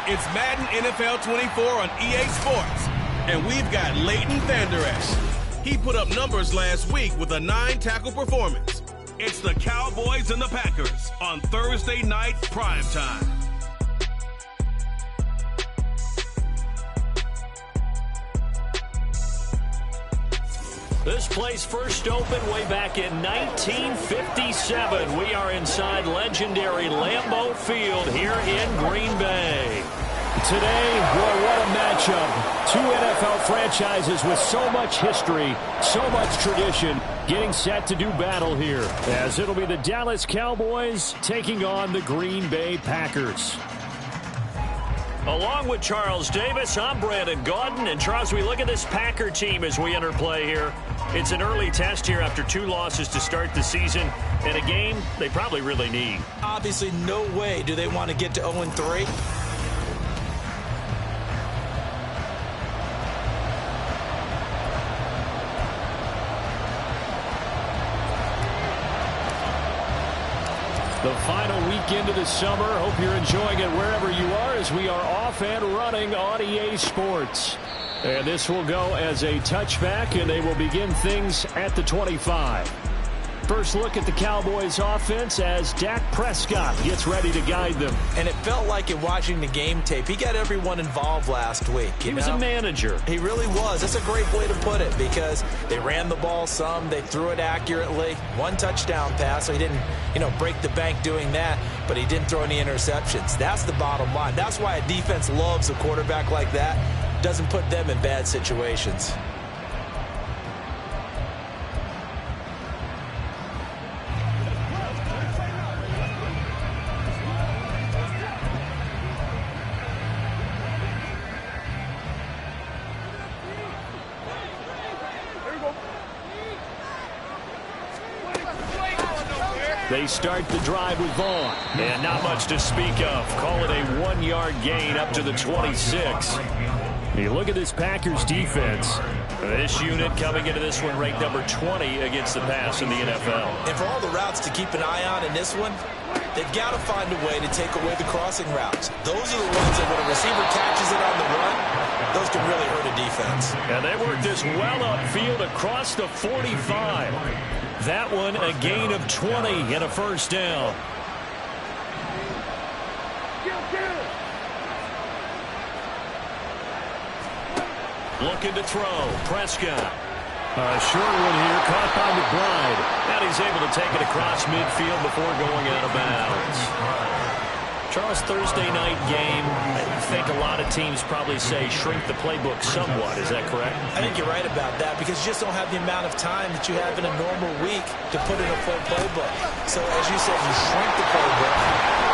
It's Madden NFL 24 on EA Sports. And we've got Leighton Vander Esch. He put up numbers last week with a 9-tackle performance. It's the Cowboys and the Packers on Thursday night primetime. This place first opened way back in 1957. We are inside legendary Lambeau Field here in Green Bay. Today, boy, what a matchup. Two NFL franchises with so much history, so much tradition, getting set to do battle here, as it'll be the Dallas Cowboys taking on the Green Bay Packers. Along with Charles Davis, I'm Brandon Gaudin. And Charles, we look at this Packer team as we enter play here. It's an early test here after 2 losses to start the season, and a game they probably really need. Obviously, no way do they want to get to 0-3. The final weekend of the summer. Hope you're enjoying it wherever you are as we are off and running on EA Sports. And this will go as a touchback, and they will begin things at the 25. First look at the Cowboys offense as Dak Prescott gets ready to guide them. And it felt like in watching the game tape, he got everyone involved last week. He was a manager. He really was. That's a great way to put it because they ran the ball some, they threw it accurately. 1 touchdown pass, so he didn't, break the bank doing that, but he didn't throw any interceptions. That's the bottom line. That's why a defense loves a quarterback like that. Doesn't put them in bad situations. They start the drive with Vaughn. And not much to speak of. Call it a 1-yard gain up to the 26. You look at this Packers defense. This unit coming into this one ranked number 20 against the pass in the NFL. And for all the routes to keep an eye on in this one, they've got to find a way to take away the crossing routes. Those are the ones that when a receiver catches it on the run, those can really hurt a defense. And they work this well upfield across the 45. That one a gain of 20 and a first down. Looking to throw. Prescott. A short one here, caught by McBride. And he's able to take it across midfield before going out of bounds. Charles, Thursday night game, I think a lot of teams probably say shrink the playbook somewhat. Is that correct? I think you're right about that because you just don't have the amount of time that you have in a normal week to put in a full playbook. So as you said, you shrink the playbook,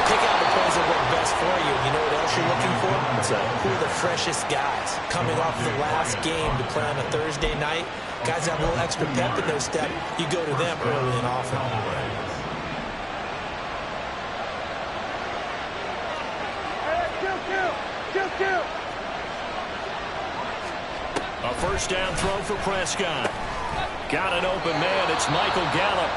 pick out the plays that work best for you. You know what else you're looking for? What's that? Who are the freshest guys coming off the last game to play on a Thursday night? Guys have a little extra pep in their step. You go to them early and often. A first down throw for Prescott. Got an open man. It's Michael Gallup.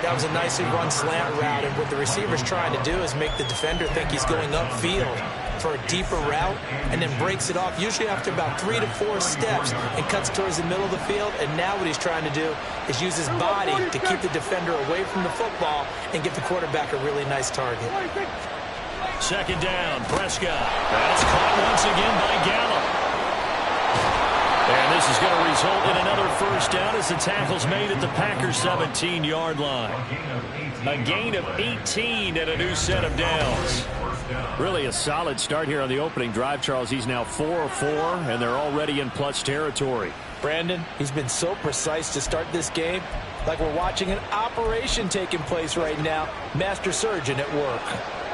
That was a nicely run slant route, and what the receiver's trying to do is make the defender think he's going upfield for a deeper route and then breaks it off, usually after about 3 to 4 steps, and cuts towards the middle of the field. And now what he's trying to do is use his body to keep the defender away from the football and give the quarterback a really nice target. Second down, Prescott. That's caught once again by Gallup. And this is going to result in another first down as the tackle's made at the Packers' 17-yard line. A gain of 18 and a new set of downs. Really a solid start here on the opening drive, Charles. He's now 4 of 4, and they're already in plus territory. Brandon, he's been so precise to start this game, like we're watching an operation taking place right now. Master surgeon at work.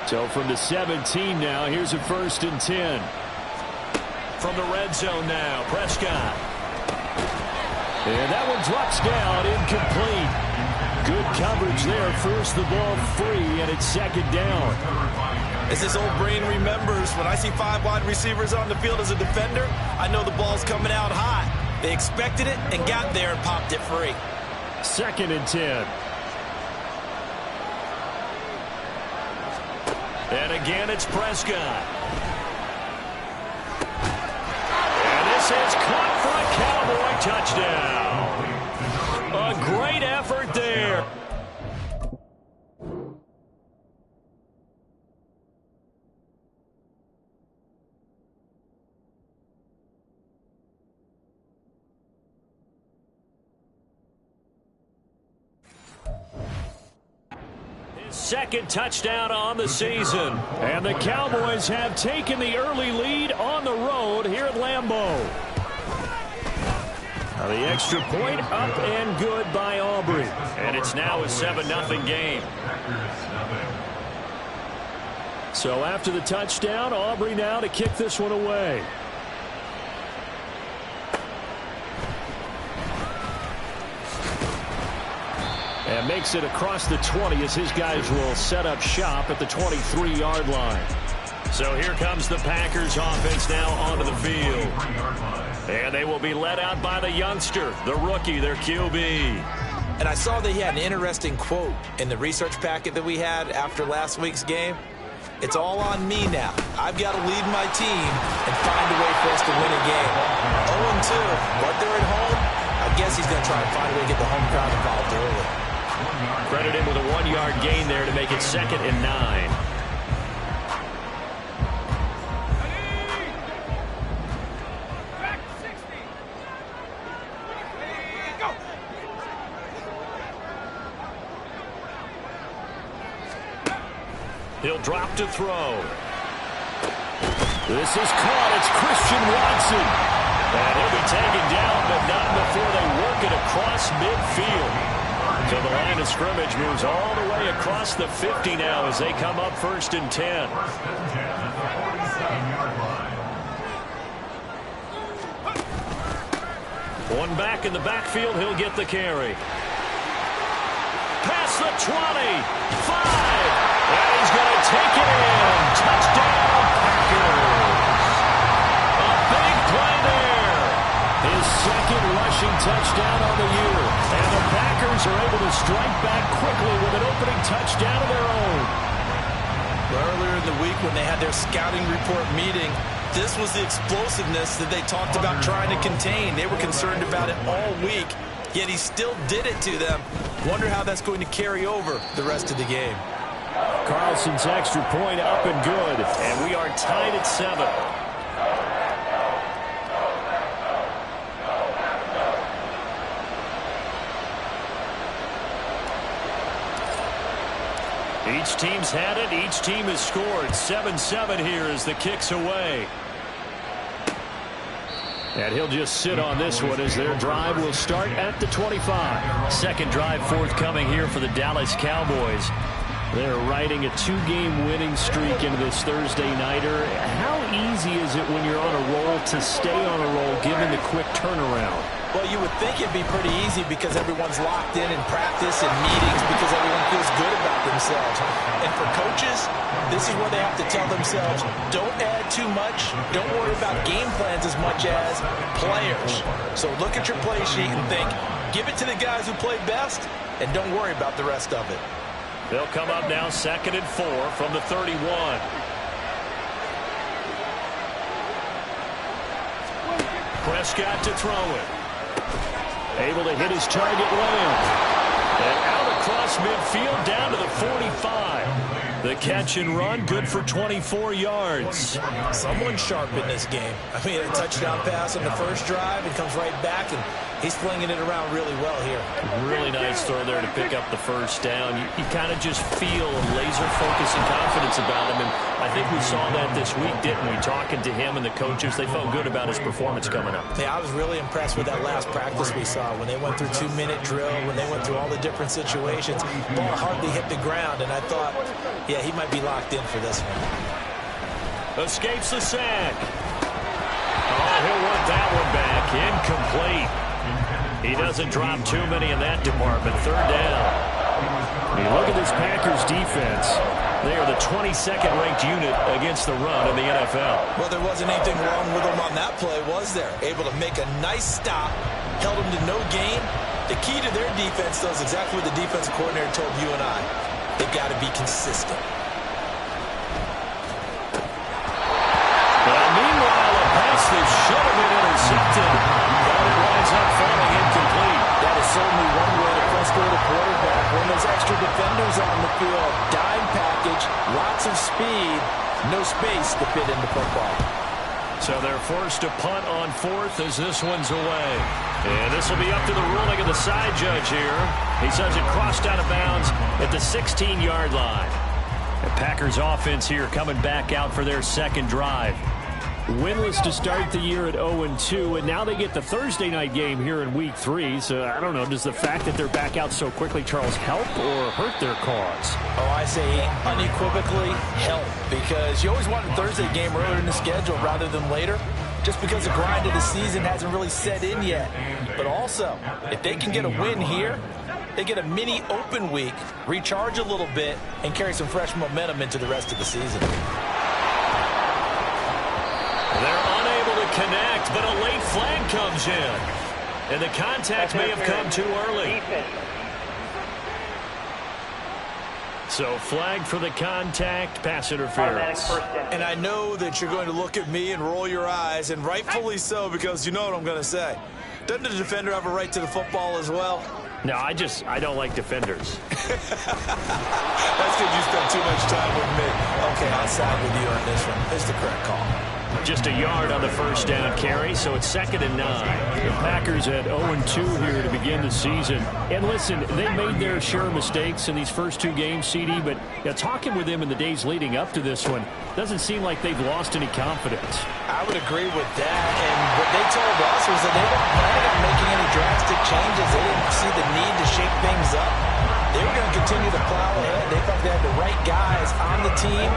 So from the 17 now, here's a 1st and 10. From the red zone now, Prescott. And that one drops down, incomplete. Good coverage there, forced the ball free, and it's 2nd down. As this old brain remembers, when I see 5 wide receivers on the field as a defender, I know the ball's coming out high. They expected it and got there and popped it free. 2nd and 10. And again, it's Prescott. And this is caught for a Cowboy touchdown. A great effort there. Second touchdown on the season. And the Cowboys have taken the early lead on the road here at Lambeau. Now the extra point up and good by Aubrey. And it's now a 7-0 game. So after the touchdown, Aubrey now to kick this one away. And makes it across the 20 as his guys will set up shop at the 23-yard line. So here comes the Packers offense now onto the field. And they will be led out by the youngster, the rookie, their QB. And I saw that he had an interesting quote in the research packet that we had after last week's game. It's all on me now. I've got to lead my team and find a way for us to win a game. 0-2, but they're at home. I guess he's going to try and find a way to get the home crowd involved early. Credit him with a 1-yard gain there to make it 2nd and 9. He'll drop to throw. This is caught. It's Christian Watson. And he'll be taken down, but not before they work it across midfield. So the line of scrimmage moves all the way across the 50 now as they come up 1st and 10. One back in the backfield, he'll get the carry. Past the 20, 5, and he's going to take it in. Touchdown, Packers. A big play there. His 2nd rushing touchdown on the year. And the Packers are able to strike back quickly with an opening touchdown of their own. Earlier in the week when they had their scouting report meeting, this was the explosiveness that they talked about trying to contain. They were concerned about it all week, yet he still did it to them. Wonder how that's going to carry over the rest of the game. Carlson's extra point up and good, and we are tied at 7. Each team's had it. Each team has scored. 7-7 here as the kick's away. And he'll just sit on this one as their drive will start at the 25. Second drive forthcoming here for the Dallas Cowboys. They're riding a 2-game winning streak into this Thursday nighter. How easy is it when you're on a roll to stay on a roll given the quick turnaround? Well, you would think it'd be pretty easy because everyone's locked in practice and meetings because everyone feels good about themselves. And for coaches, this is where they have to tell themselves, don't add too much. Don't worry about game plans as much as players. So look at your play sheet and think, give it to the guys who play best and don't worry about the rest of it. They'll come up now 2nd and 4 from the 31. Prescott to throw it. Able to hit his target Lamb. And out across midfield down to the 45. The catch and run, good for 24 yards. Someone sharp in this game. I mean, a touchdown pass on the first drive. It comes right back, and he's flinging it around really well here. Really nice throw there to pick up the first down. You kind of just feel a laser focus and confidence about him, and I think we saw that this week, didn't we? Talking to him and the coaches, they felt good about his performance coming up. Yeah, I was really impressed with that last practice we saw when they went through 2-minute drill, when they went through all the different situations. Ball hardly hit the ground, and I thought, yeah, he might be locked in for this one. Escapes the sack. Oh, he'll want that one back. Incomplete. He doesn't drop too many in that department. 3rd down. When you look at this Packers defense, they are the 22nd ranked unit against the run in the NFL. Well, there wasn't anything wrong with them on that play, was there? Able to make a nice stop, held them to no gain. The key to their defense, though, is exactly what the defensive coordinator told you and I. They've got to be consistent. intercepted. But it winds up falling incomplete. That is certainly one way to frustrate a quarterback when there's extra defenders on the field. Dime package, lots of speed, no space to fit into football. So they're forced to punt on fourth as this one's away. And this will be up to the ruling of the side judge here. He says it crossed out of bounds at the 16-yard line. The Packers offense here coming back out for their second drive. Winless to start the year at 0-2, and now they get the Thursday night game here in Week 3. So, I don't know, does the fact that they're back out so quickly, Charles, help or hurt their cause? Oh, I say unequivocally help, because you always want a Thursday game earlier in the schedule rather than later, just because the grind of the season hasn't really set in yet. But also, if they can get a win here, they get a mini open week, recharge a little bit, and carry some fresh momentum into the rest of the season. They're unable to connect, but a late flag comes in. And the contact may have come too early. So flag for the contact, pass interference. And I know that you're going to look at me and roll your eyes, and rightfully so, because you know what I'm going to say. Doesn't the defender have a right to the football as well? No, I don't like defenders. That's because you spent too much time with me. Okay, I'll side with you on this one. It's the correct call. Just a yard on the first down carry, so it's 2nd and 9. The Packers at 0-2 here to begin the season. And listen, they made their share of mistakes in these first 2 games, CD, but talking with them in the days leading up to this one, doesn't seem like they've lost any confidence. I would agree with that, and what they told us was that they weren't planning on making any drastic changes. They didn't see the need to shake things up. They were going to continue to plow ahead. They thought they had the right guys on the team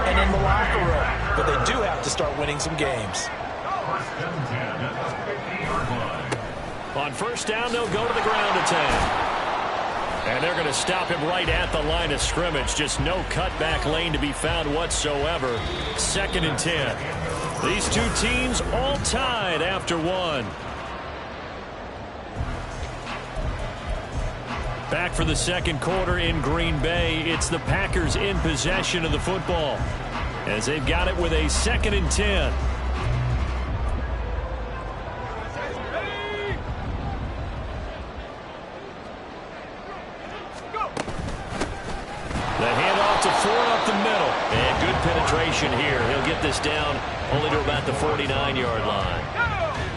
and in the locker room. But they do have to start winning some games. On first down, they'll go to the ground attack. And they're going to stop him right at the line of scrimmage. Just no cutback lane to be found whatsoever. 2nd and 10. These two teams all tied after one. Back for the second quarter in Green Bay. It's the Packers in possession of the football as they've got it with a 2nd and 10. The handoff to Ford up the middle. And good penetration here. He'll get this down only to about the 49-yard line.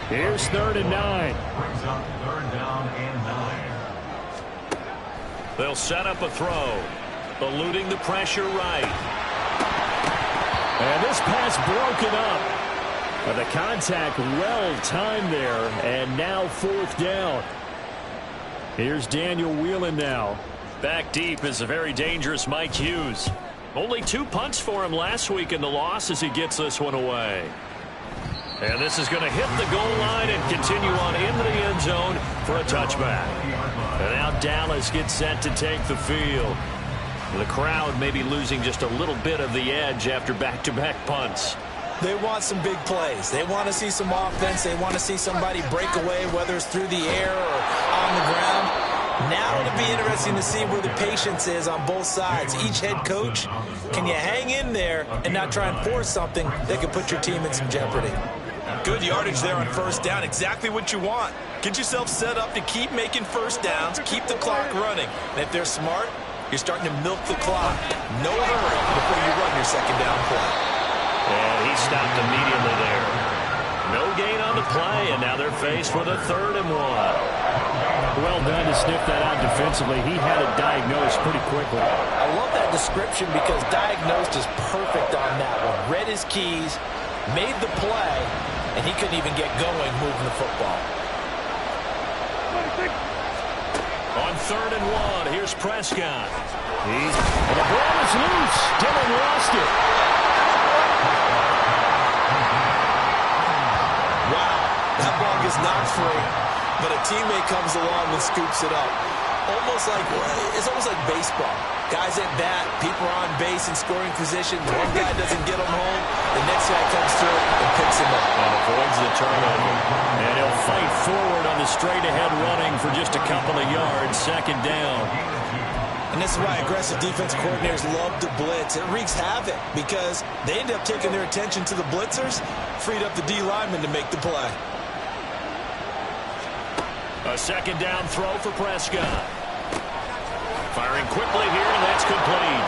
Here's 3rd and 9. Brings up 3rd down and 9. They'll set up a throw. Eluding the pressure right. And this pass broken up. But the contact well timed there. And now 4th down. Here's Daniel Whelan now. Back deep is a very dangerous Mike Hughes. Only 2 punts for him last week in the loss as he gets this one away. And this is going to hit the goal line and continue on into the end zone for a touchback. And now Dallas gets set to take the field. The crowd may be losing just a little bit of the edge after back-to-back punts. They want some big plays. They want to see some offense. They want to see somebody break away, whether it's through the air or on the ground. Now it'll be interesting to see where the patience is on both sides. Each head coach, can you hang in there and not try and force something that could put your team in some jeopardy? Good yardage there on first down. Exactly what you want. Get yourself set up to keep making first downs, keep the clock running. And if they're smart, you're starting to milk the clock. No hurry before you run your second down play. And he stopped immediately there. No gain on the play, and now they're faced with a 3rd and 1. Well done to sniff that out defensively. He had it diagnosed pretty quickly. I love that description because diagnosed is perfect on that one. Read his keys, made the play, and he couldn't even get going moving the football. On 3rd and 1, here's Prescott. And the ball is loose. Dillon lost it. Wow, that ball gets knocked free, but a teammate comes along and scoops it up. It's almost like baseball. Guys at bat, people are on base in scoring position. One guy doesn't get them home. The next guy comes through and picks him up. And avoids the turnover. And he'll fight forward on the straight-ahead running for just a couple of yards. 2nd down. And this is why aggressive defense coordinators love to blitz. It wreaks havoc because they end up taking their attention to the blitzers, freed up the D lineman to make the play. A second down throw for Prescott. Firing quickly here, and that's complete.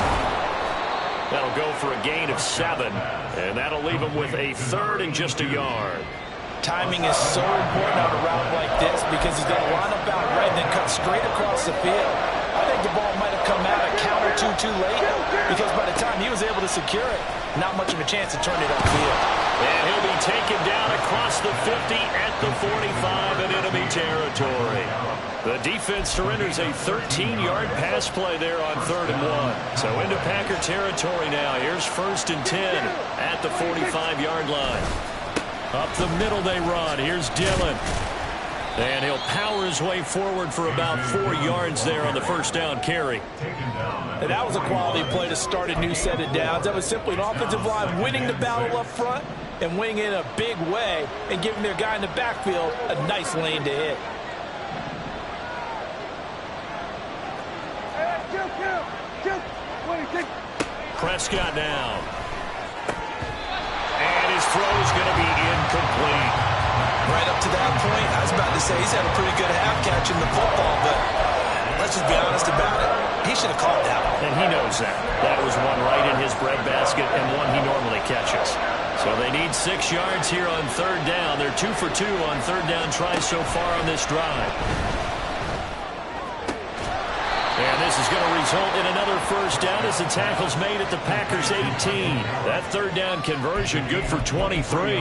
That'll go for a gain of 7, and that'll leave him with a 3rd and just a yard. Timing is so important on a route like this because he's going to line up out right and then cut straight across the field. I think the ball might have come out a count or two too late because by the time he was able to secure it, not much of a chance to turn it upfield. And he'll be taken down across the 50 at the 45 in enemy territory. The defense surrenders a 13-yard pass play there on 3rd and 1. So into Packer territory now. Here's 1st and 10 at the 45-yard line. Up the middle they run. Here's Dillon. And he'll power his way forward for about 4 yards there on the first down carry. And that was a quality play to start a new set of downs. That was simply an offensive line winning the battle up front and winning it in a big way and giving their guy in the backfield a nice lane to hit. Prescott now. And his throw is going to be incomplete. Right up to that point, I was about to say he's had a pretty good half catching the football, but let's just be honest about it. He should have caught that one. And he knows that. That was one right in his breadbasket and one he normally catches. So they need 6 yards here on 3rd down. They're 2 for 2 on 3rd down tries so far on this drive. And this is going to result in another first down as the tackle's made at the Packers' 18. That 3rd down conversion good for 23.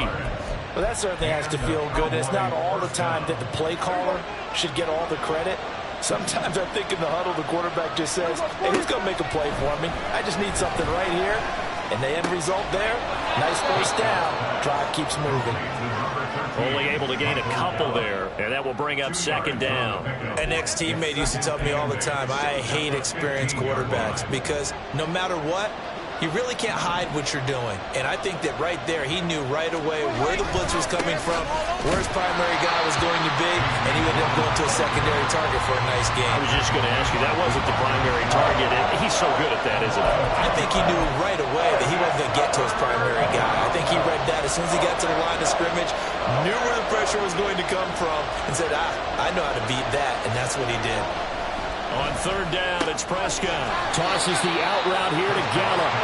Well, that certainly has to feel good. It's not all the time that the play caller should get all the credit. Sometimes I think in the huddle, the quarterback just says, hey, who's going to make a play for me? I just need something right here. And the end result there, nice first down. Drive keeps moving. Only able to gain a couple there, and that will bring up 2nd down. An ex-teammate used to tell me all the time, I hate experienced quarterbacks because no matter what, you really can't hide what you're doing. And I think that right there, he knew right away where the blitz was coming from, where his primary guy was going to be, and he ended up going to a secondary target for a nice game. I was just going to ask you, that wasn't the primary target. He's so good at that, isn't he? I think he knew right away that he wasn't going to get to his primary guy. I think he read that as soon as he got to the line of scrimmage, knew where the pressure was going to come from, and said, I know how to beat that, and that's what he did. On 3rd down, it's Prescott. Tosses the out route here to Gallup.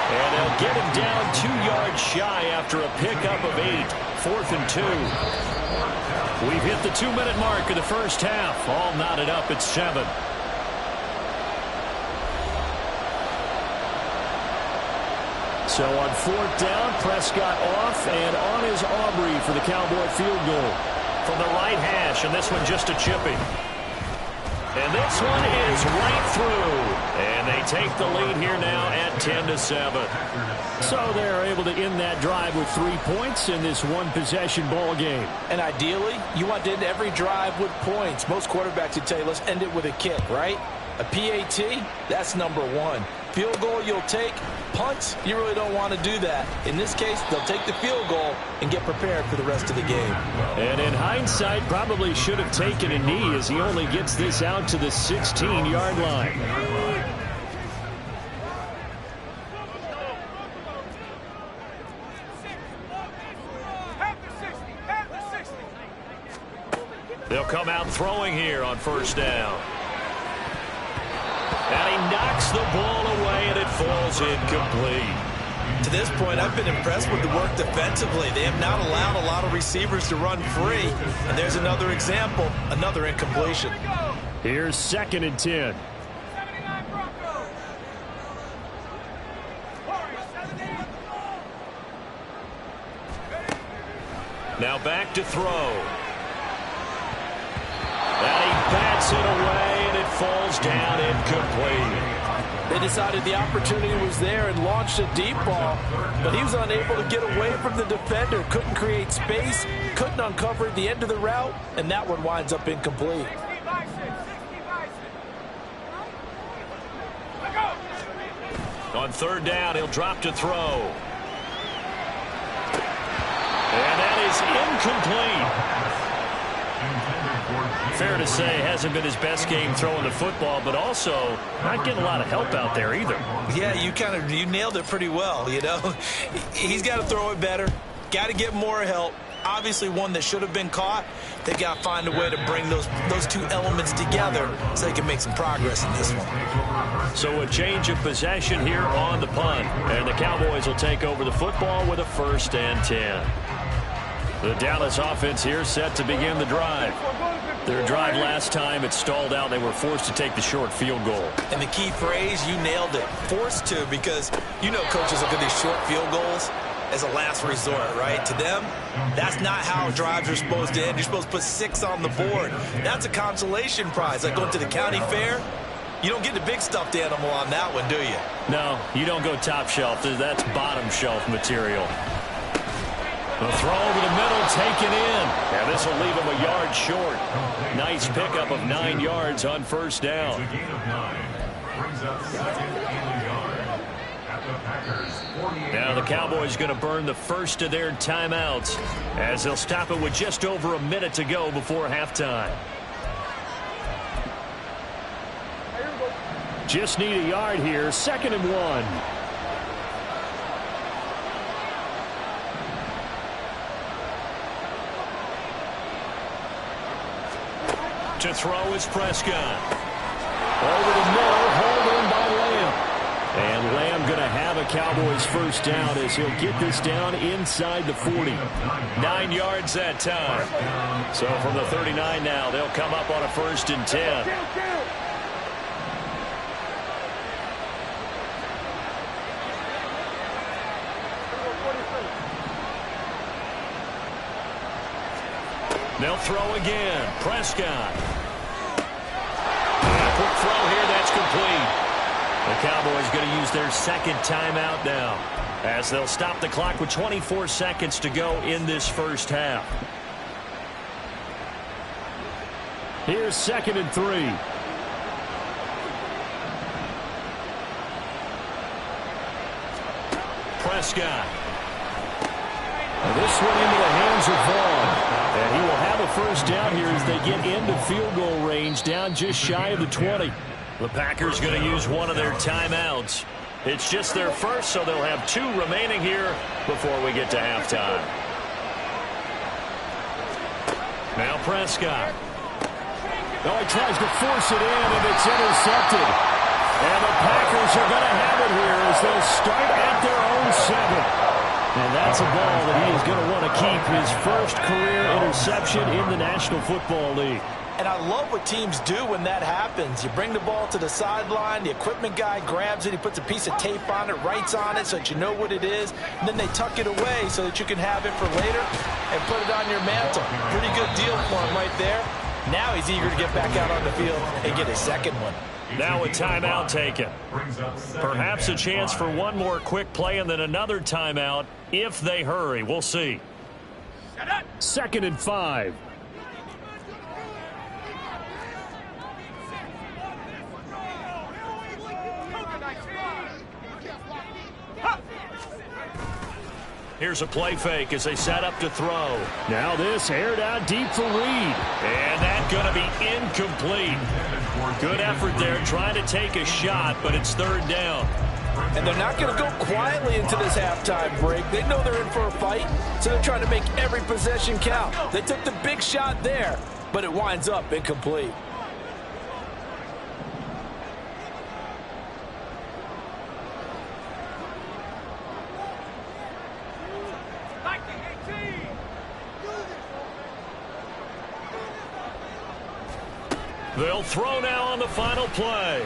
And they'll get him down 2 yards shy after a pickup of 8. 4th and 2. We've hit the 2-minute mark of the first half. All knotted up at 7. So on 4th down, Prescott off, and on is Aubrey for the Cowboy field goal. From the right hash, and this one just a chipping. And this one is right through. And they take the lead here now at 10-7. So they're able to end that drive with 3 points in this one-possession ball game. And ideally, you want to end every drive with points. Most quarterbacks would tell you, let's end it with a kick, right? A PAT, that's number 1. Field goal you'll take. Punts, you really don't want to do that. In this case, they'll take the field goal and get prepared for the rest of the game. And in hindsight, probably should have taken a knee as he only gets this out to the 16-yard line. They'll come out throwing here on 1st down. And he knocks the ball away, and it falls incomplete. To this point, I've been impressed with the work defensively. They have not allowed a lot of receivers to run free. And there's another example, another incompletion. Here's 2nd and 10. Now back to throw. And he bats it away, and it falls down incomplete. They decided the opportunity was there and launched a deep ball, but he was unable to get away from the defender, couldn't create space, couldn't uncover the end of the route, and that one winds up incomplete. On 3rd down, he'll drop to throw. And that is incomplete. Fair to say, hasn't been his best game throwing the football, but also not getting a lot of help out there either. Yeah, you nailed it pretty well, you know. He's got to throw it better, got to get more help, obviously one that should have been caught. They got to find a way to bring those two elements together so they can make some progress in this one. So a change of possession here on the punt. And the Cowboys will take over the football with a 1st and 10. The Dallas offense here set to begin the drive. Their drive last time, it stalled out. They were forced to take the short field goal. And the key phrase, you nailed it. Forced to, because you know coaches look at these short field goals as a last resort, right? To them, that's not how drives are supposed to end. You're supposed to put 6 on the board. That's a consolation prize. Like going to the county fair, you don't get the big stuffed animal on that one, do you? No, you don't go top shelf. That's bottom shelf material. The throw over the middle, taken in. And this will leave him a yard short. Nice pickup of 9 yards on 1st down. The gain of 9 brings up 2nd and a yard at the Packers 48. Now the Cowboys going to burn the first of their timeouts as they'll stop it with just over a minute to go before halftime. Just need a yard here. 2nd and 1. To throw is Prescott. Over the middle, hauled in by Lamb. And Lamb going to have a Cowboys 1st down as he'll get this down inside the 40. 9 yards that time. So from the 39 now, they'll come up on a 1st and 10. They'll throw again. Prescott. Quick throw here. That's complete. The Cowboys going to use their 2nd timeout now as they'll stop the clock with 24 seconds to go in this 1st half. Here's 2nd and 3. Prescott. And this one into the hands of Vaughn. And he will have a 1st down here as they get into field goal range, down just shy of the 20. The Packers going to use one of their timeouts. It's just their first, so they'll have 2 remaining here before we get to halftime. Now Prescott. Oh, he tries to force it in, and it's intercepted. And the Packers are going to have it here as they'll start at their own 7. And that's a ball that he is going to want to keep, his 1st career interception in the National Football League. And I love what teams do when that happens. You bring the ball to the sideline, the equipment guy grabs it, he puts a piece of tape on it, writes on it so that you know what it is, and then they tuck it away so that you can have it for later and put it on your mantle. Pretty good deal for him right there. Now he's eager to get back out on the field and get his 2nd one. Now a timeout taken. Perhaps a chance for one more quick play and then another timeout if they hurry. We'll see. 2nd and 5. Here's a play fake as they set up to throw. Now this aired out deep for Reed. And that's going to be incomplete. Good effort there trying to take a shot, but it's 3rd down. And they're not going to go quietly into this halftime break. They know they're in for a fight, so they're trying to make every possession count. They took the big shot there, but it winds up incomplete. They'll throw now on the final play.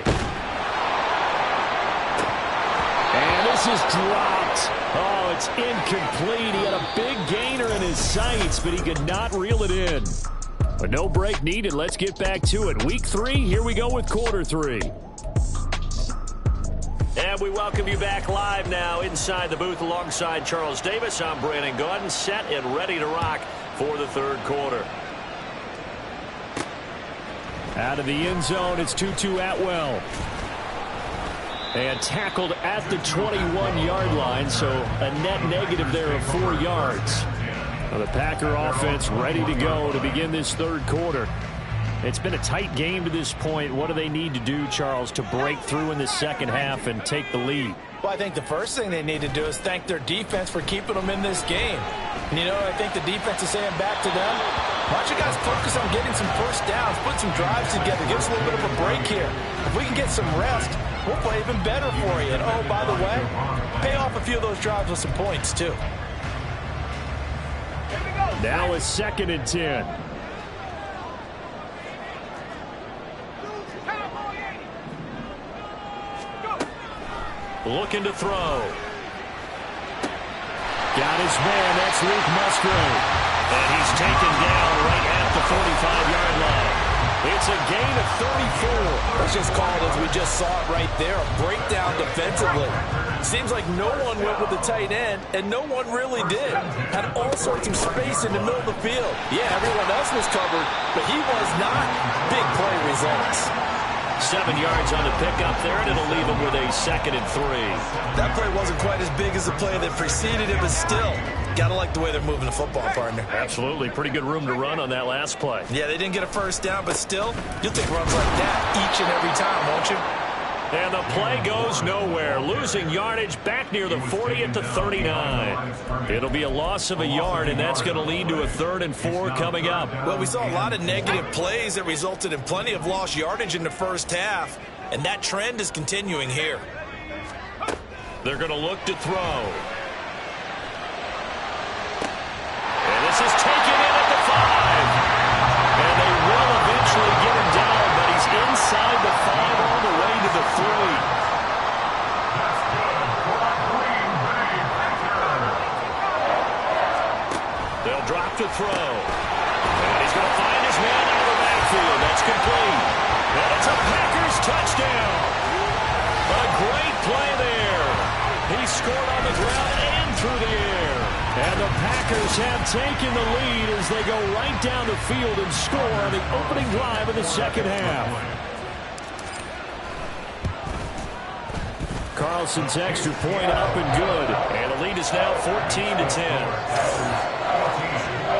And this is dropped. Oh, it's incomplete. He had a big gainer in his sights, but he could not reel it in. But no break needed. Let's get back to it. Week 3, here we go with quarter 3. And we welcome you back live now inside the booth alongside Charles Davis. I'm Brandon Gaudin, set and ready to rock for the 3rd quarter. Out of the end zone, it's Tutu Atwell. And tackled at the 21-yard line, so a net negative there of 4 yards. Now the Packer offense ready to go to begin this 3rd quarter. It's been a tight game to this point. What do they need to do, Charles, to break through in the second half and take the lead? Well, I think the first thing they need to do is thank their defense for keeping them in this game. And, I think the defense is saying back to them, why don't you guys focus on getting some first downs, put some drives together, give us a little bit of a break here. If we can get some rest, we'll play even better for you. And, oh, by the way, pay off a few of those drives with some points, too. Now it's 2nd and 10. Looking to throw. Got his man. That's Luke Musgrave. And he's taken down right at the 45-yard line. It's a gain of 34. Let's just call it as we just saw it right there. A breakdown defensively. Seems like no one went with the tight end, and no one really did. Had all sorts of space in the middle of the field. Yeah, everyone else was covered, but he was not. Big play results. 7 yards on the pickup there, and it'll leave him with a 2nd and 3. That play wasn't quite as big as the play that preceded it, but still, gotta like the way they're moving the football, partner. Absolutely. Pretty good room to run on that last play. Yeah, they didn't get a first down, but still, you'll take runs like that each and every time, won't you? And the play goes nowhere. Losing yardage back near the 40 at the 39. It'll be a loss of a yard, and that's going to lead to a 3rd and 4 coming up. Well, we saw a lot of negative plays that resulted in plenty of lost yardage in the first half, and that trend is continuing here. They're going to look to throw. And this is taken in at the 5. And they will eventually get him down, but he's inside the 5 all the way to the 3. They'll drop to throw. And he's going to find his man out of the backfield. That's complete. And it's a Packers touchdown. A great play there. He scored on the ground and through the air. And the Packers have taken the lead as they go right down the field and score on the opening drive of the second half. Carlson's extra point up and good. And the lead is now 14-10.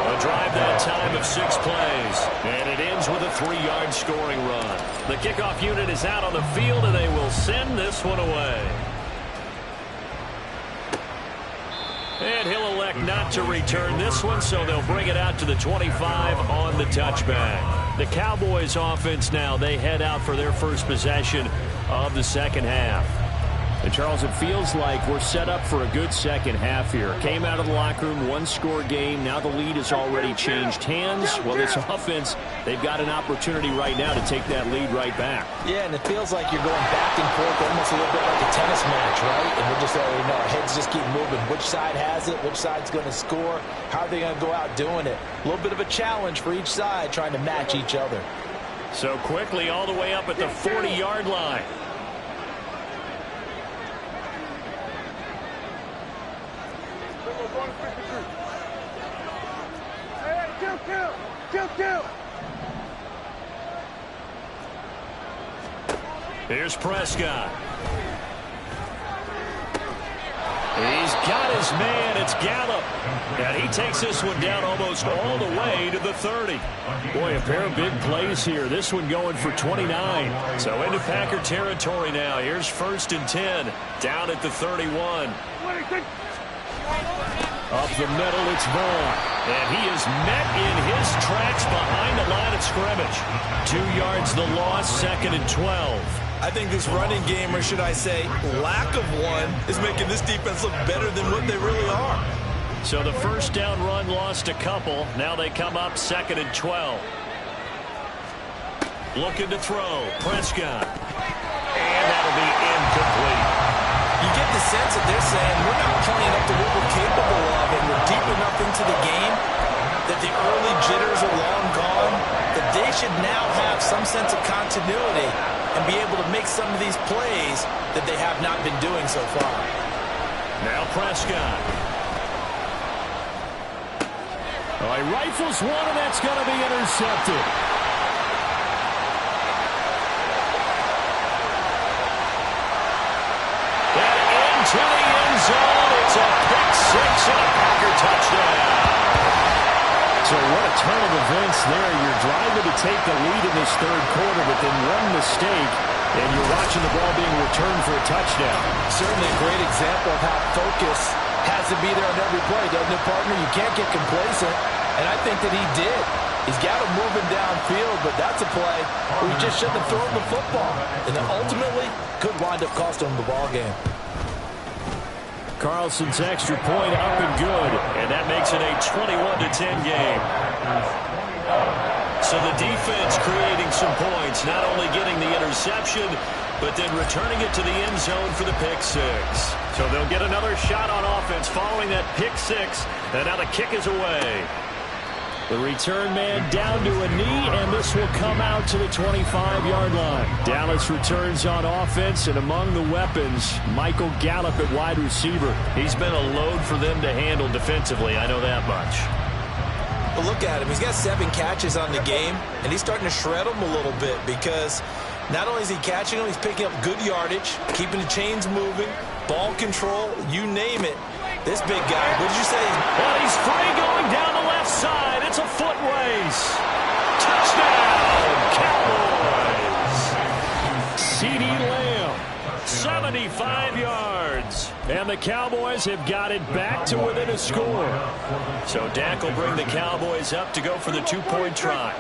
A drive that time of 6 plays. And it ends with a 3-yard scoring run. The kickoff unit is out on the field, and they will send this one away. And he'll elect not to return this one, so they'll bring it out to the 25 on the touchback. The Cowboys offense now, they head out for their first possession of the second half. And, Charles, it feels like we're set up for a good second half here. Came out of the locker room, 1-score game. Now the lead has already changed hands. Well, this offense, they've got an opportunity right now to take that lead right back. Yeah, and it feels like you're going back and forth almost a little bit like a tennis match, right? And we're just already know our heads just keep moving. Which side has it? Which side's going to score? How are they going to go out doing it? A little bit of a challenge for each side trying to match each other. So quickly all the way up at the 40-yard line. Here's Prescott. He's got his man. It's Gallup. And he takes this one down almost all the way to the 30. Boy, a pair of big plays here. This one going for 29. So into Packer territory now. Here's 1st and 10. Down at the 31. Up the middle, it's Vaughn. And he is met in his tracks behind the line of scrimmage. 2 yards the loss, 2nd and 12. I think this running game, or should I say lack of one, is making this defense look better than what they really are. So the first down run lost a couple. Now they come up 2nd and 12. Looking to throw. Prescott. And that'll be incomplete. You get the sense that they're saying we're not playing up to what we're capable of, and we're deep enough into the game that the early jitters are long gone, that they should now have some sense of continuity and be able to make some of these plays that they have not been doing so far. Now Prescott. Oh, he rifles one, and that's going to be intercepted. And into the end zone. It's a pick 6 and a Packer touchdown. So what a turn of events there. You're driving to take the lead in this third quarter, but then one mistake, and you're watching the ball being returned for a touchdown. Certainly a great example of how focus has to be there on every play, doesn't it, partner? You can't get complacent, and I think that he did. He's got him moving downfield, but that's a play where he just shouldn't have thrown the football, and it ultimately could wind up costing him the ball game. Carlson's extra point up and good, and that makes it a 21-10 game. So the defense creating some points, not only getting the interception, but then returning it to the end zone for the pick six. So they'll get another shot on offense following that pick six, and now the kick is away. The return man down to a knee, and this will come out to the 25-yard line. Dallas returns on offense, and among the weapons, Michael Gallup at wide receiver. He's been a load for them to handle defensively, I know that much. Well, look at him. He's got 7 catches on the game, and he's starting to shred them a little bit because not only is he catching them, he's picking up good yardage, keeping the chains moving, ball control, you name it. This big guy, what did you say? Well, he's free going down the left side. It's a foot race. Touchdown, Cowboys. CeeDee Lamb, 75 yards. And the Cowboys have got it back to within a score. So Dak will bring the Cowboys up to go for the 2-point try.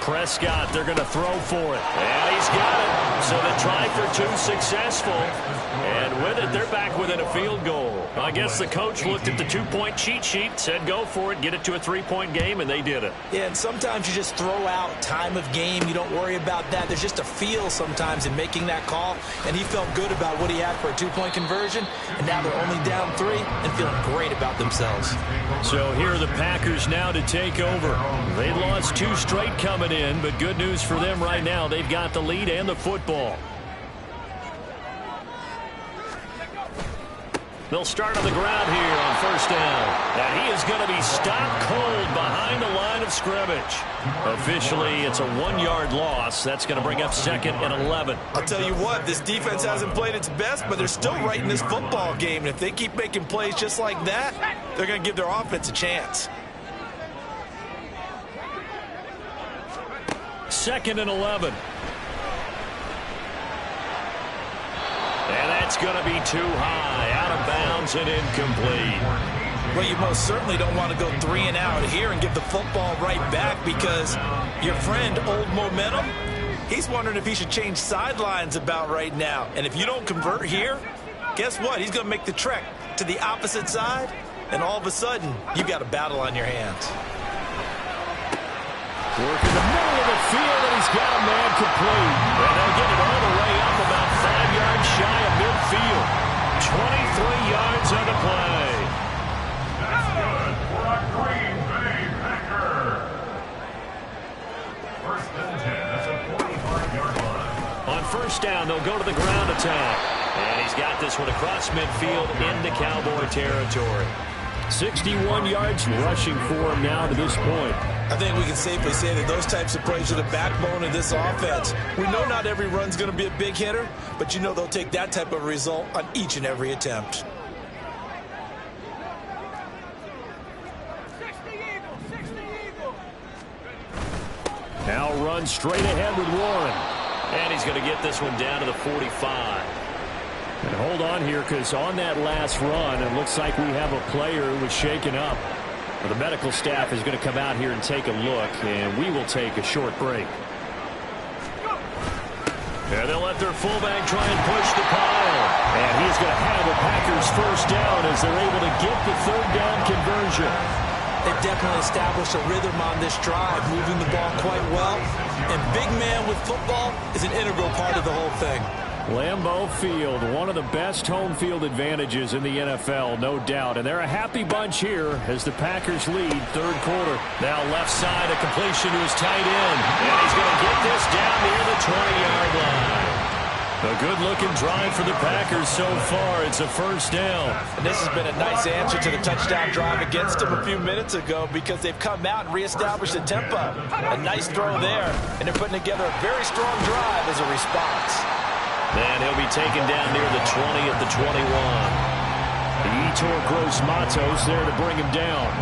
Prescott, they're going to throw for it. And he's got it. So the try for 2 successful. And with it, they're back within a field goal. I guess the coach looked at the 2-point cheat sheet, said go for it, get it to a 3-point game, and they did it. Yeah, and sometimes you just throw out time of game. You don't worry about that. There's just a feel sometimes in making that call. And he felt good about what he had for a 2-point conversion. And now they're only down 3 and feeling great about themselves. So here are the Packers now to take over. They lost 2 straight coming in, but good news for them right now. They've got the lead and the football. They'll start on the ground here on first down. And he is going to be stopped cold behind the line of scrimmage. Officially, it's a 1-yard loss. That's going to bring up 2nd and 11. I'll tell you what, this defense hasn't played its best, but they're still right in this football game. And if they keep making plays just like that, they're going to give their offense a chance. 2nd and 11. And that's going to be too high, out of bounds and incomplete. Well, you most certainly don't want to go 3 and out here and give the football right back because your friend, Old Momentum, he's wondering if he should change sidelines about right now. And if you don't convert here, guess what? He's going to make the trek to the opposite side, and all of a sudden, you've got a battle on your hands. Work in the middle of the field, and he's got a man complete. And they'll get it all the way up about 5 yards shy of midfield. 23 yards on the play. That's good for a Green Bay Packer. First and 10, that's a 45-yard line. On first down, they'll go to the ground attack. And he's got this one across midfield into Cowboy territory. 61 yards rushing for him now to this point. I think we can safely say that those types of plays are the backbone of this offense. We know not every run's going to be a big hitter, but you know they'll take that type of result on each and every attempt. Now run straight ahead with Warren. And he's going to get this one down to the 45. And hold on here, because on that last run, it looks like we have a player who was shaken up. Well, the medical staff is going to come out here and take a look, and we will take a short break. And they'll let their fullback try and push the pile. And he's going to have the Packers first down as they're able to get the 3rd down conversion. They've definitely established a rhythm on this drive, moving the ball quite well. And big man with football is an integral part of the whole thing. Lambeau Field, one of the best home field advantages in the NFL, no doubt. And they're a happy bunch here as the Packers lead 3rd quarter. Now left side, a completion to his tight end. And he's going to get this down near the 20-yard line. A good-looking drive for the Packers so far. It's a first down. And this has been a nice answer to the touchdown drive against them a few minutes ago because they've come out and reestablished the tempo. A nice throw there, and they're putting together a very strong drive as a response. And he'll be taken down near the 20 at the 21. Yetur Gross-Matos there to bring him down.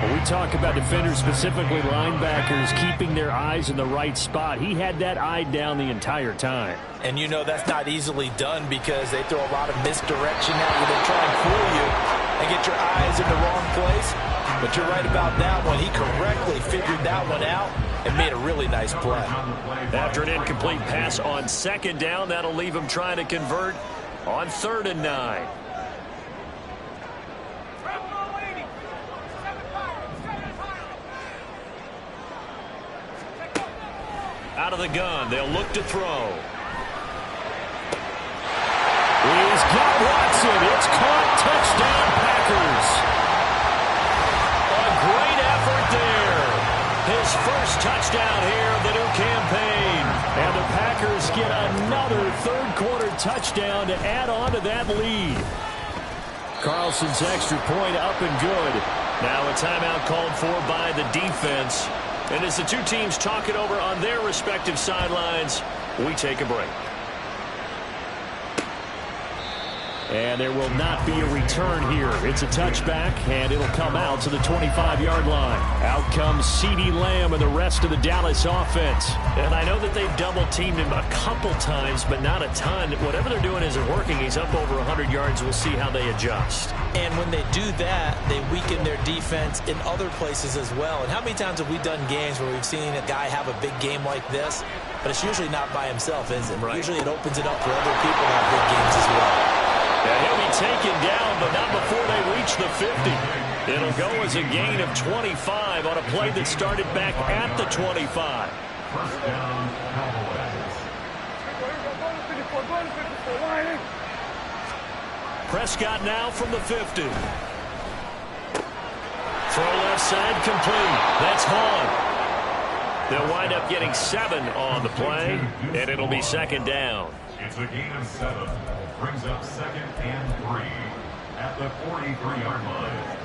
Well, we talk about defenders, specifically linebackers, keeping their eyes in the right spot. He had that eye down the entire time. And you know that's not easily done because they throw a lot of misdirection at you. They try and fool you and get your eyes in the wrong place. But you're right about that one. He correctly figured that one out and made a really nice play. After an incomplete pass on second down, that'll leave him trying to convert on 3rd and 9. Out of the gun, they'll look to throw. He's got Watson. It's caught. Touchdown, Packers. A great effort there. His first touchdown here of the new campaign. And the Packers get another third-quarter touchdown to add on to that lead. Carlson's extra point up and good. Now a timeout called for by the defense. And as the two teams talk it over on their respective sidelines, we take a break. And there will not be a return here. It's a touchback, and it'll come out to the 25-yard line. Out comes CeeDee Lamb and the rest of the Dallas offense. And I know that they've double-teamed him a couple times, but not a ton. Whatever they're doing isn't working. He's up over 100 yards. We'll see how they adjust. And when they do that, they weaken their defense in other places as well. And how many times have we done games where we've seen a guy have a big game like this, but it's usually not by himself, is it? Right. Usually it opens it up for other people to have big games as well. And he'll be taken down, but not before they reach the 50. It'll go as a gain of 25 on a play that started back at the 25. First down, Cowboys. Prescott now from the 50. Throw left side complete. That's Hahn. They'll wind up getting 7 on the play, and it'll be second down. It's a gain of 7. Brings up 2nd and 3 at the 43-yard line.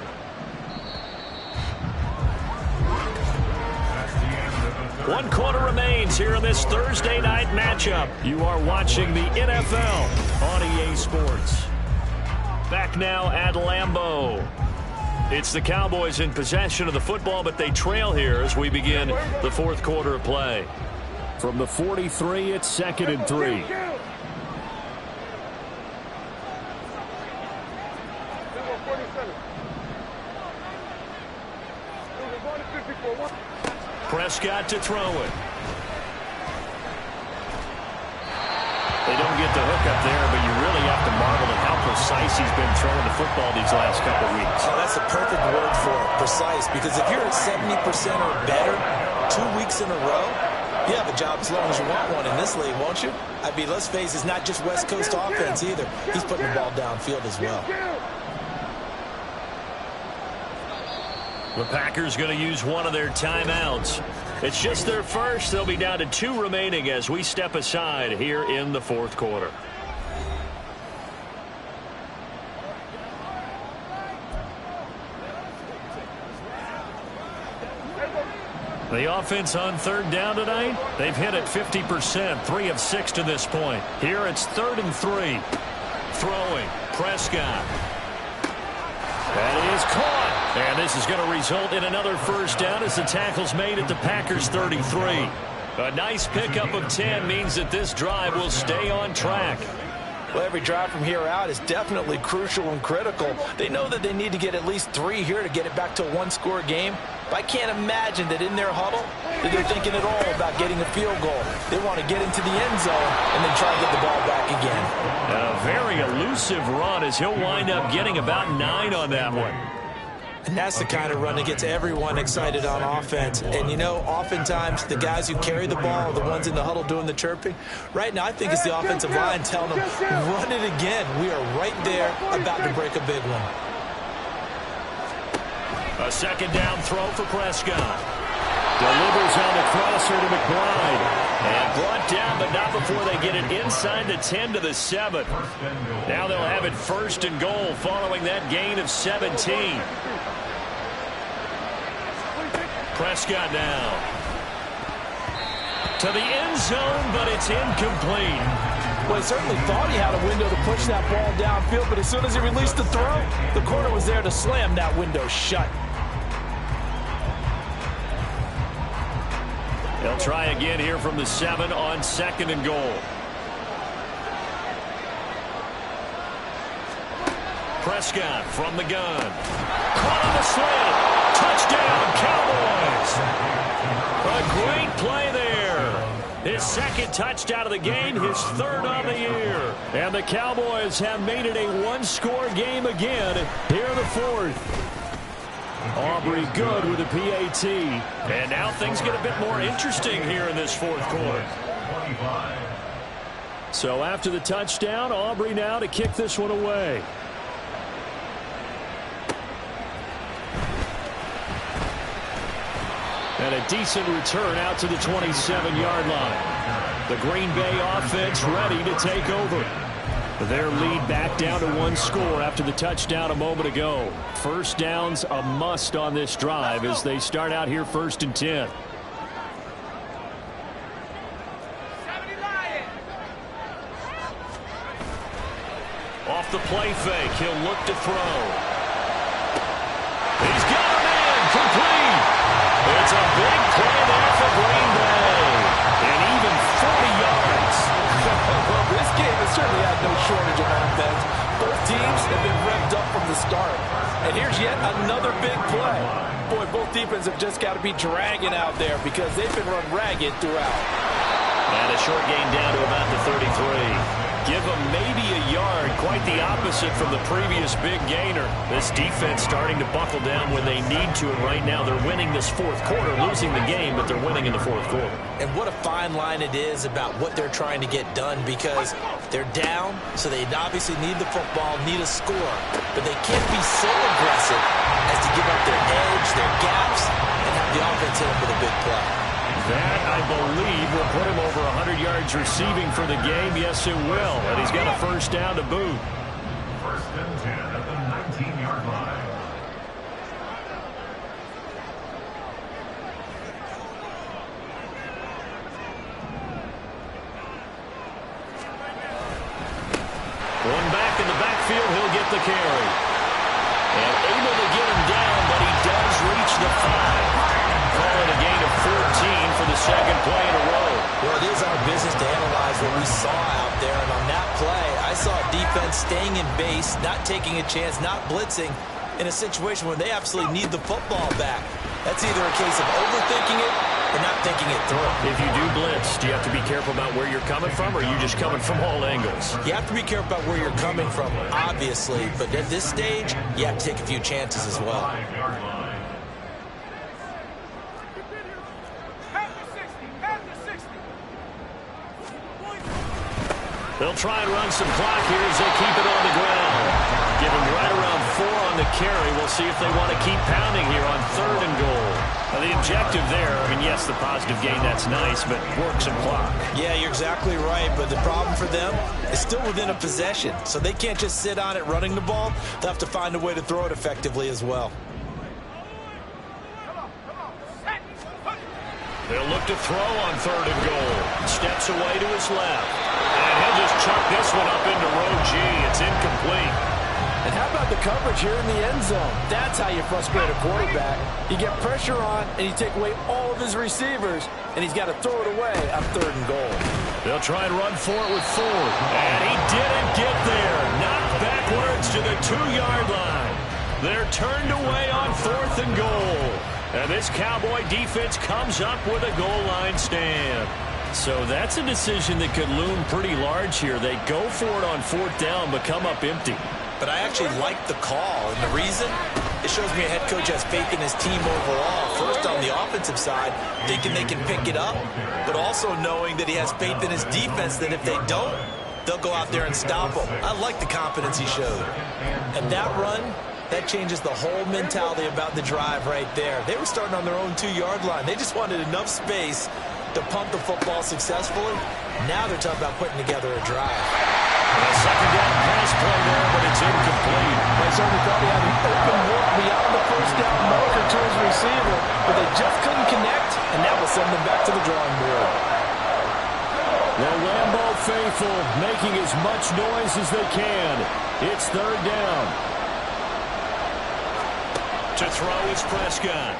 That's the end of the third. 1 quarter remains here in this Thursday night matchup. You are watching the NFL on EA Sports. Back now at Lambeau. It's the Cowboys in possession of the football, but they trail here as we begin the 4th quarter of play. From the 43, it's 2nd and 3. Prescott to throw it. They don't get the hook up there, but you really have to marvel at how precise he's been throwing the football these last couple of weeks. Oh, that's the perfect word for it, precise, because if you're at 70% or better 2 weeks in a row, you have a job as long as you want one in this league, won't you? I mean, let's face it, it's not just West Coast offense either. He's putting the ball downfield as well. The Packers going to use one of their timeouts. It's just their first. They'll be down to 2 remaining as we step aside here in the 4th quarter. The offense on 3rd down tonight, they've hit it 50%, 3 of 6 to this point. Here it's 3rd and 3. Throwing, Prescott. That is caught. And this is going to result in another first down as the tackle's made at the Packers 33. A nice pickup of 10 means that this drive will stay on track. Well, every drive from here out is definitely crucial and critical. They know that they need to get at least 3 here to get it back to a 1-score game. But I can't imagine that in their huddle that they're thinking at all about getting a field goal. They want to get into the end zone and then try to get the ball back again. A very elusive run as he'll wind up getting about 9 on that one. And that's the kind of run that gets everyone excited on offense. And, you know, oftentimes the guys who carry the ball are the ones in the huddle doing the chirping. Right now, I think it's the offensive line telling them, run it again. We are right there about to break a big one. A second down throw for Prescott. Delivers on the crosser to McBride. And brought down, but not before they get it inside the 10 to the 7. Now they'll have it 1st and goal following that gain of 17. Prescott now. To the end zone, but it's incomplete. Well, he certainly thought he had a window to push that ball downfield, but as soon as he released the throw, the corner was there to slam that window shut. They'll try again here from the 7 on 2nd and goal. Prescott from the gun. Caught on the slant. Touchdown, Cowboys. A great play there. His 2nd touchdown of the game, his 3rd on the year. And the Cowboys have made it a one-score game again here in the 4th. Aubrey good with a PAT. And now things get a bit more interesting here in this 4th quarter. So after the touchdown, Aubrey now to kick this one away. And a decent return out to the 27-yard line. The Green Bay offense ready to take over. Their lead back down to 1 score after the touchdown a moment ago. First down's a must on this drive as they start out here 1st and 10. Off the play fake, he'll look to throw. He's got a man complete. It's a big play there for Green Bay. And even 40 yards. Well, this game has certainly had no shortage of offense. Both teams have been revved up from the start. And here's yet another big play. Boy, both defenses have just got to be dragging out there because they've been run ragged throughout. And a short gain down to about the 33. Give them maybe a yard, quite the opposite from the previous big gainer. This defense starting to buckle down when they need to, and right now they're winning this 4th quarter, losing the game, but they're winning in the 4th quarter. And what a fine line it is about what they're trying to get done because they're down, so they obviously need the football, need a score, but they can't be so aggressive as to give up their edge, their gaps, and have the offense hit them with a big play. That, I believe, will put him over 100 yards receiving for the game. Yes, it will. And he's got a first down to boot. 1st and 10 at the 19-yard line. One back in the backfield, he'll get the carry. And able to get him down, but he does reach the 5. Call it a gain of 14 for the 2nd play in a row. Well, it is our business to analyze what we saw out there, and on that play, I saw defense staying in base, not taking a chance, not blitzing, in a situation where they absolutely need the football back. That's either a case of overthinking it or not thinking it through. If you do blitz, do you have to be careful about where you're coming from, or are you just coming from all angles? You have to be careful about where you're coming from, obviously, but at this stage, you have to take a few chances as well. They'll try and run some clock here as they keep it on the ground. Give them right around 4 on the carry. We'll see if they want to keep pounding here on 3rd and goal. Now, the objective there, I mean, yes, the positive gain, that's nice, but work some clock. Yeah, you're exactly right, but the problem for them is still within a possession, so they can't just sit on it running the ball. They'll have to find a way to throw it effectively as well. They'll look to throw on 3rd and goal. Steps away to his left. And he'll just chuck this one up into row G. It's incomplete. And how about the coverage here in the end zone? That's how you frustrate a quarterback. You get pressure on, and you take away all of his receivers, and he's got to throw it away on 3rd and goal. They'll try and run for it with Ford. And he didn't get there. Knocked backwards to the 2-yard line. They're turned away on 4th and goal. And this Cowboy defense comes up with a goal line stand. So that's a decision that could loom pretty large here. They go for it on 4th down, but come up empty. But I actually like the call, and the reason? It shows me a head coach has faith in his team overall. First, on the offensive side, thinking they can pick it up, but also knowing that he has faith in his defense that if they don't, they'll go out there and stop them. I like the confidence he showed. And that run, that changes the whole mentality about the drive right there. They were starting on their own 2-yard line. They just wanted enough space to pump the football successfully. Now they're talking about putting together a drive. A 2nd down pass play there, but it's incomplete. They certainly thought he had an open look beyond the 1st down marker to his receiver, but they just couldn't connect, and that will send them back to the drawing board. The Lambeau faithful making as much noise as they can. It's 3rd down. To throw is Prescott.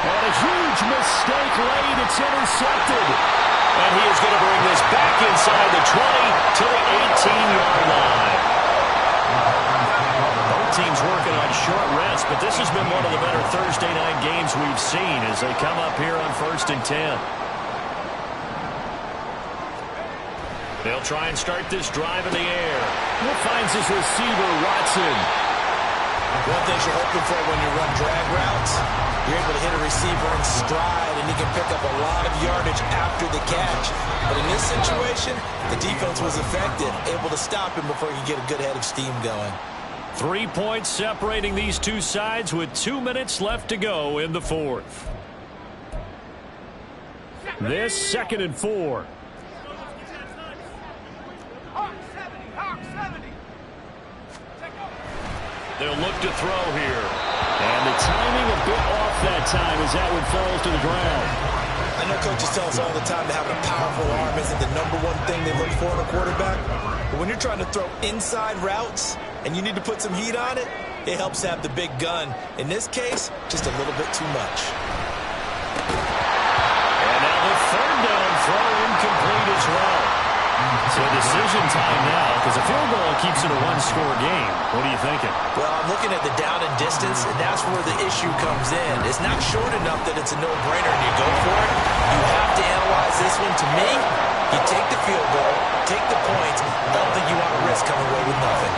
And And a huge mistake late. It's intercepted. And he is going to bring this back inside the 20 to the 18-yard line. Both teams working on short rest, but this has been one of the better Thursday night games we've seen as they come up here on 1st and 10. They'll try and start this drive in the air. He finds his receiver, Watson. One thing you're hoping for when you run drag routes, you're able to hit a receiver in stride, and he can pick up a lot of yardage after the catch. But in this situation, the defense was effective, able to stop him before he could get a good head of steam going. 3 points separating these two sides with 2 minutes left to go in the fourth. This 2nd and 4. They'll look to throw here. And the timing a bit off that time as that one falls to the ground. I know coaches tell us all the time that having a powerful arm isn't the #1 thing they look for in a quarterback. But when you're trying to throw inside routes and you need to put some heat on it, it helps to have the big gun. In this case, just a little bit too much. And now the 3rd down throw incomplete as well. So decision time now, because a field goal keeps it a one-score game. What are you thinking? Well, I'm looking at the down and distance, and that's where the issue comes in. It's not short enough that it's a no-brainer and you go for it. You have to analyze this one. To me, you take the field goal, take the points. I don't think you want to risk coming away with nothing.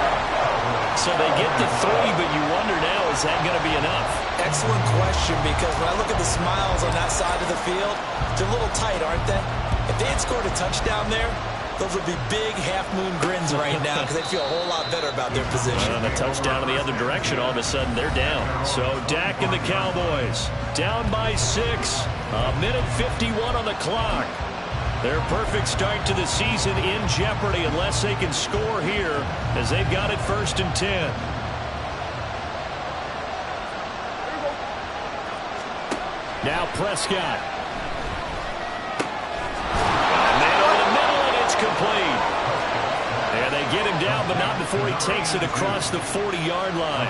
So they get the 3, but you wonder now, is that going to be enough? Excellent question, because when I look at the smiles on that side of the field, they're a little tight, aren't they? If they had scored a touchdown there, those would be big half-moon grins right now because they feel a whole lot better about their position. And a touchdown in the other direction, all of a sudden they're down. So Dak and the Cowboys down by 6. A minute 51 on the clock. Their perfect start to the season in jeopardy unless they can score here as they've got it 1st and 10. Now Prescott. Complete. And they get him down, but not before he takes it across the 40-yard line.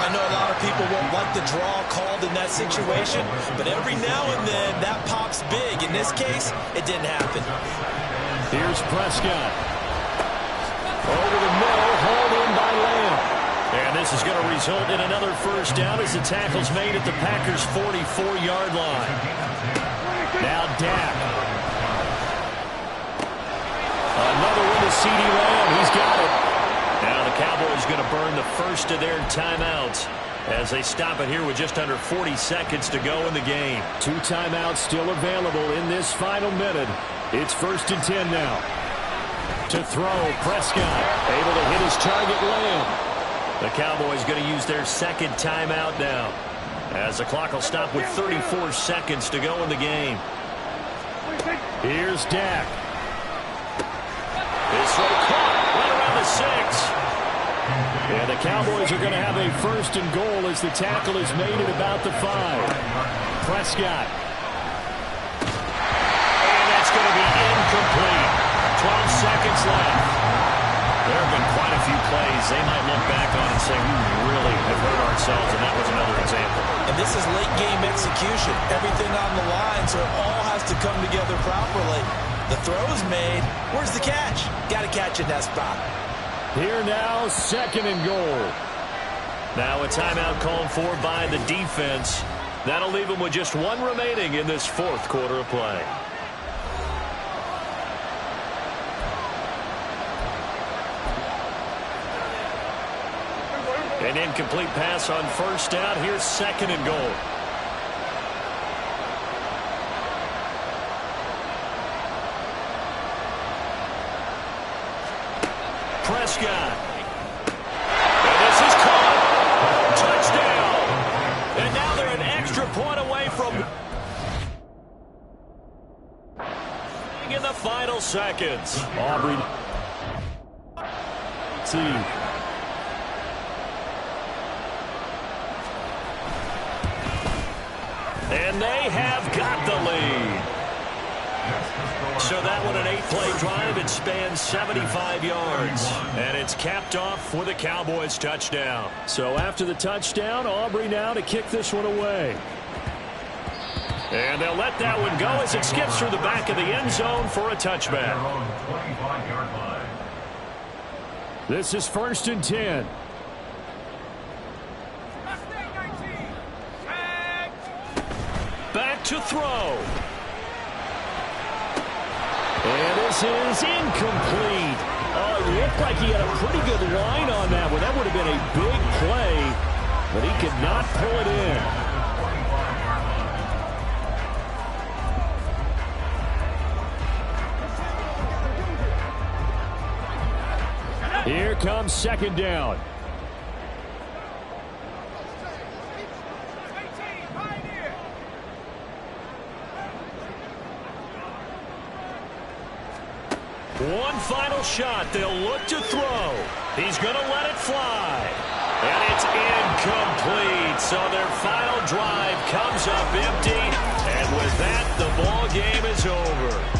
I know a lot of people won't like the draw called in that situation, but every now and then that pops big. In this case, it didn't happen. Here's Prescott. Over the middle, hauled in by Lamb. And this is going to result in another 1st down as the tackle's made at the Packers' 44-yard line. Now Dak. Another one to CeeDee Lamb. He's got it. Now the Cowboys going to burn the first of their timeouts as they stop it here with just under 40 seconds to go in the game. 2 timeouts still available in this final minute. It's 1st and 10 now. To throw, Prescott able to hit his target, Lamb. The Cowboys going to use their 2nd timeout now as the clock will stop with 34 seconds to go in the game. Here's Dak. This throw caught right around the 6. And the Cowboys are going to have a 1st and goal as the tackle is made at about the 5. Prescott. And that's going to be incomplete. 12 seconds left. There have been quite a few plays they might look back on and say, we really have hurt ourselves, and that was another example. And this is late game execution. Everything on the line, so it all has to come together properly. The throw's made. Where's the catch? Got to catch in that spot. Here now, 2nd and goal. Now a timeout called for by the defense. That'll leave them with just 1 remaining in this 4th quarter of play. An incomplete pass on 1st down. Here's 2nd and goal. Prescott. And this is caught. Touchdown. And now they're an extra point away from in the final seconds. Aubrey. See. And they have got the lead. So that one, an 8-play drive. It spans 75 yards. And it's capped off with a Cowboys touchdown. So after the touchdown, Aubrey now to kick this one away. And they'll let that one go as it skips through the back of the end zone for a touchback. This is 1st and 10. Back to throw. And this is incomplete. Oh, it looked like he had a pretty good line on that one. That would have been a big play, but he could not pull it in. Here comes 2nd down. One final shot. They'll look to throw. He's going to let it fly. And it's incomplete. So their final drive comes up empty. And with that, the ball game is over.